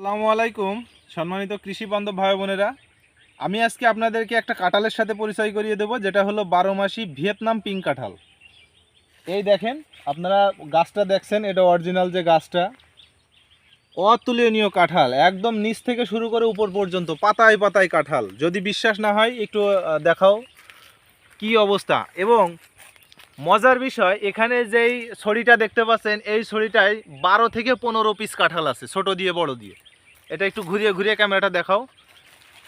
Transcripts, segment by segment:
আসসালামু আলাইকুম সম্মানিত কৃষি বান্ধব ভাই বোনেরা, আমি আজকে আপনাদেরকে একটা কাঁঠালের সাথে পরিচয় করিয়ে দেব, যেটা হলো 12 মাসি ভিয়েতনাম পিঙ্ক কাঁঠাল। এই দেখেন, আপনারা গাছটা দেখছেন, এটা অরিজিনাল যে গাছটা, অতুলনীয় কাঁঠাল, একদম নিচ থেকে শুরু করে উপর পর্যন্ত পাতায় পাতায় কাঁঠাল। যদি বিশ্বাস না হয় একটু দেখাও কি অবস্থা। এবং মজার বিষয়, এখানে যেই ছড়িটা দেখতে পাচ্ছেন, এই ছড়িটায় 12 থেকে 15 পিস কাঁঠাল আছে, ছোট দিয়ে বড় দিয়ে। এটা একটু ঘুরিয়ে ঘুরিয়ে ক্যামেরাটা দেখাও।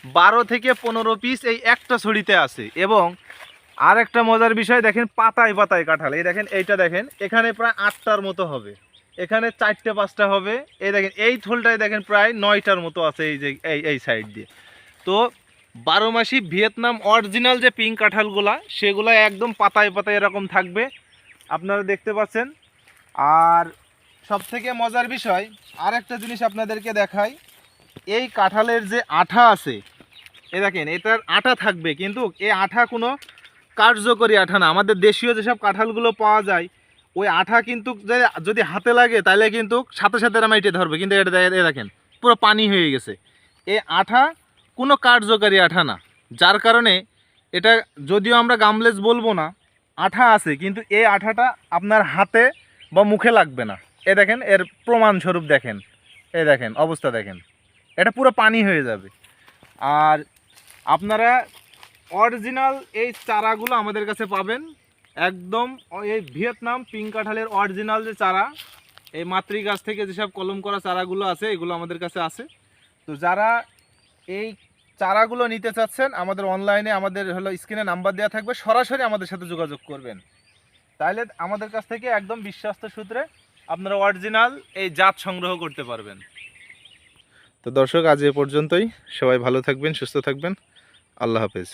12 থেকে 15 পিস এই একটা ছড়িতে আছে। এবং আর একটা মজার বিষয় দেখেন, পাতায় পাতায় কাঁঠাল। এই দেখেন, এইটা দেখেন, এখানে প্রায় 8টার মতো হবে, এখানে 4টে 5টা হবে। এই দেখেন, এই থলটায় দেখেন প্রায় 9টার মতো আছে, এই যে এই সাইড দিয়ে। তো 12 মাসি ভিয়েতনাম অরিজিনাল যে পিঙ্ক কাঁঠালগুলা, সেগুলো একদম পাতায় পাতায় এরকম থাকবে, আপনারা দেখতে পাচ্ছেন। আর সবথেকে মজার বিষয়, আর একটা জিনিস আপনাদেরকে দেখাই, এই কাঁঠালের যে আঠা আছে, এ দেখেন, এটার আঠা থাকবে, কিন্তু এই আঠা কোনো কার্যকরী আঠা না। আমাদের দেশীয় যেসব কাঁঠালগুলো পাওয়া যায়, ওই আঠা কিন্তু যদি হাতে লাগে তাহলে কিন্তু সাথে সাথে রামাইটে ধরবে, কিন্তু এটা দেখেন পুরো পানি হয়ে গেছে। এই আঠা কোনো কার্যকারী আঠা না, যার কারণে এটা যদিও আমরা গামলেজ বলবো না, আঠা আছে, কিন্তু এই আঠাটা আপনার হাতে বা মুখে লাগবে না। এ দেখেন, এর প্রমাণস্বরূপ দেখেন, এই দেখেন অবস্থা দেখেন, এটা পুরো পানি হয়ে যাবে। আর আপনারা অরিজিনাল এই চারাগুলো আমাদের কাছে পাবেন, একদম এই ভিয়েতনাম পিঙ্ক কাঁঠালের অরিজিনাল যে চারা, এই মাতৃ গাছ থেকে যেসব কলম করা চারাগুলো আছে, এগুলো আমাদের কাছে আছে। তো যারা এই চারাগুলো নিতে চাচ্ছেন, আমাদের অনলাইনে আমাদের স্ক্রিনে নাম্বার দেওয়া থাকবে, সরাসরি আমাদের সাথে যোগাযোগ করবেন, তাহলে আমাদের কাছ থেকে একদম বিশ্বস্ত সূত্রে আপনারা অরিজিনাল এই জাত সংগ্রহ করতে পারবেন। তো দর্শক, আজ এ পর্যন্তই। সবাই ভালো থাকবেন, সুস্থ থাকবেন। আল্লাহ হাফেজ।